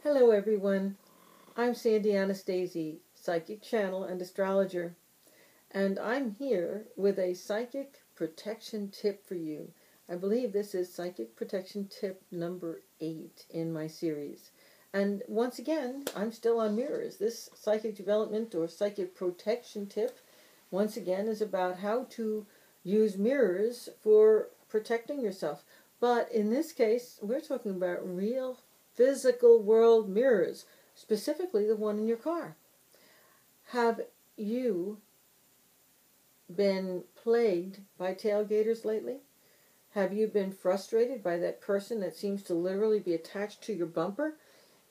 Hello everyone, I'm Sandy Anastasi, psychic channel and astrologer, and I'm here with a psychic protection tip for you. I believe this is psychic protection tip number 8 in my series. And once again, I'm still on mirrors. This psychic development or psychic protection tip, once again, is about how to use mirrors for protecting yourself. But in this case, we're talking about real physical world mirrors, specifically the one in your car. Have you been plagued by tailgaters lately? Have you been frustrated by that person that seems to literally be attached to your bumper?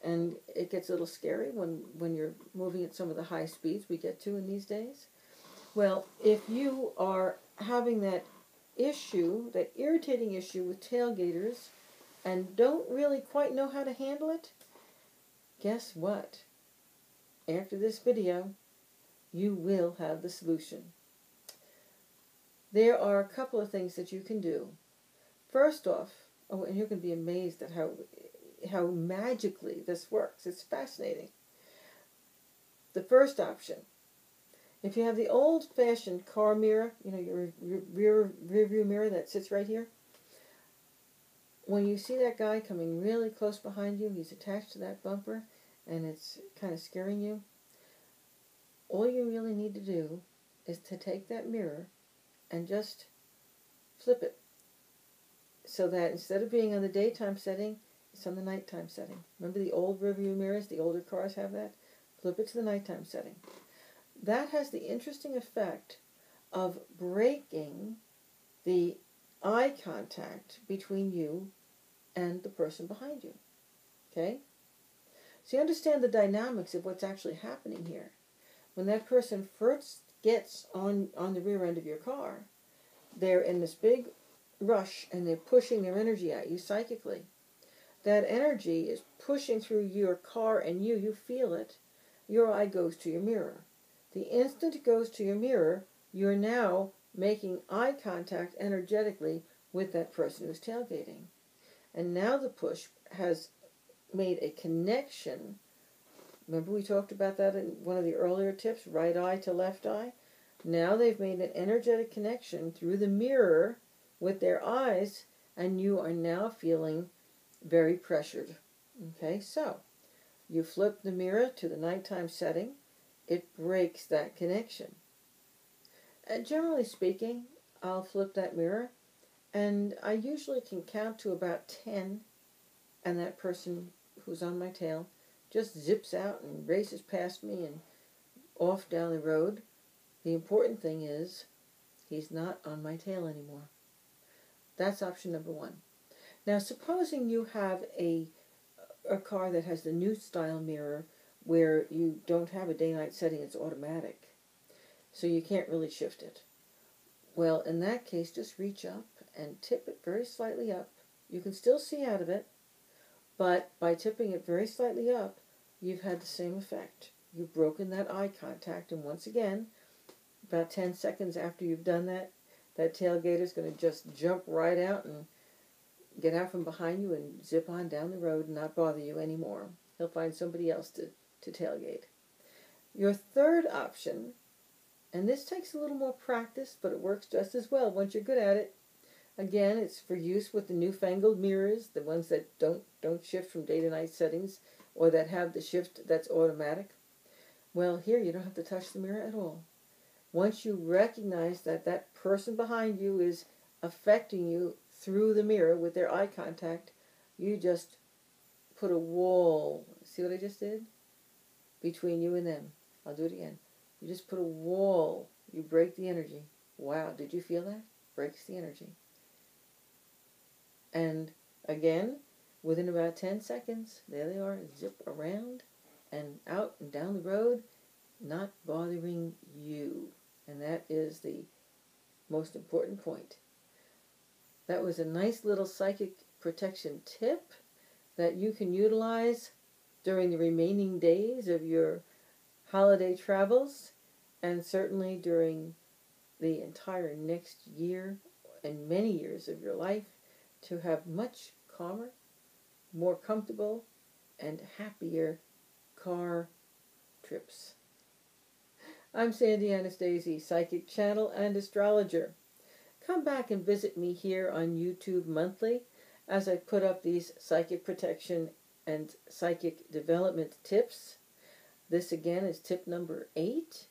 And it gets a little scary when you're moving at some of the high speeds we get to in these days. Well, if you are having that issue, that irritating issue with tailgaters, and don't really quite know how to handle it, guess what? After this video, you will have the solution. There are a couple of things that you can do. First off, and you're going to be amazed at how magically this works. It's fascinating. The first option, if you have the old-fashioned car mirror, your rear view mirror that sits right here, when you see that guy coming really close behind you, he's attached to that bumper, and it's kind of scaring you, all you really need to do is to take that mirror and just flip it so that instead of being on the daytime setting, it's on the nighttime setting. Remember the old rearview mirrors? The older cars have that. Flip it to the nighttime setting. That has the interesting effect of breaking the eye contact between you and the person behind you. Okay? So you understand the dynamics of what's actually happening here. When that person first gets on the rear end of your car, they're in this big rush and they're pushing their energy at you psychically. That energy is pushing through your car and you feel it. Your eye goes to your mirror. The instant it goes to your mirror, you're now making eye contact energetically with that person who's tailgating. And now the push has made a connection. Remember we talked about that in one of the earlier tips, right eye to left eye? Now they've made an energetic connection through the mirror with their eyes, and you are now feeling very pressured. Okay, so you flip the mirror to the nighttime setting. It breaks that connection. And generally speaking, I'll flip that mirror, and I usually can count to about 10, and that person who's on my tail just zips out and races past me and off down the road. The important thing is he's not on my tail anymore. That's option number 1. Now, supposing you have a car that has the new style mirror where you don't have a day-night setting, it's automatic, so you can't really shift it. Well, in that case, just reach up and tip it very slightly up. You can still see out of it, but by tipping it very slightly up, you've had the same effect. You've broken that eye contact, and once again, about 10 seconds after you've done that, that tailgater's going to just jump right out and get out from behind you and zip on down the road and not bother you anymore. He'll find somebody else to tailgate. Your third option, and this takes a little more practice, but it works just as well once you're good at it. Again, it's for use with the newfangled mirrors, the ones that don't shift from day to night settings, or that have the shift that's automatic. Well, here you don't have to touch the mirror at all. Once you recognize that that person behind you is affecting you through the mirror with their eye contact, you just put a wall. See what I just did? Between you and them. I'll do it again. You just put a wall. You break the energy. Wow, did you feel that? Breaks the energy. And again, within about 10 seconds, there they are, zip around and out and down the road, not bothering you. And that is the most important point. That was a nice little psychic protection tip that you can utilize during the remaining days of your holiday travels, and certainly during the entire next year and many years of your life, to have much calmer, more comfortable, and happier car trips. I'm Sandy Anastasi, psychic channel and astrologer. Come back and visit me here on YouTube monthly as I put up these psychic protection and psychic development tips. This again is tip number 8,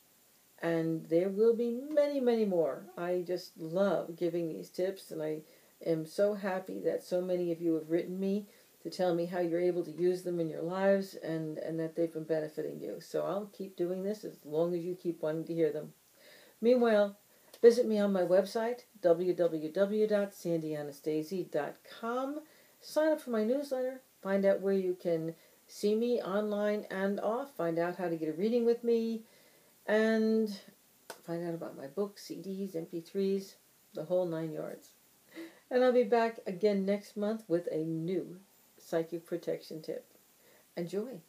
and there will be many, many more. I just love giving these tips, and I am so happy that so many of you have written me to tell me how you're able to use them in your lives and that they've been benefiting you. So I'll keep doing this as long as you keep wanting to hear them. Meanwhile, visit me on my website, www.sandyanastasi.com. Sign up for my newsletter. Find out where you can see me online and off. Find out how to get a reading with me. And find out about my books, CDs, MP3s, the whole 9 yards. And I'll be back again next month with a new psychic protection tip. Enjoy.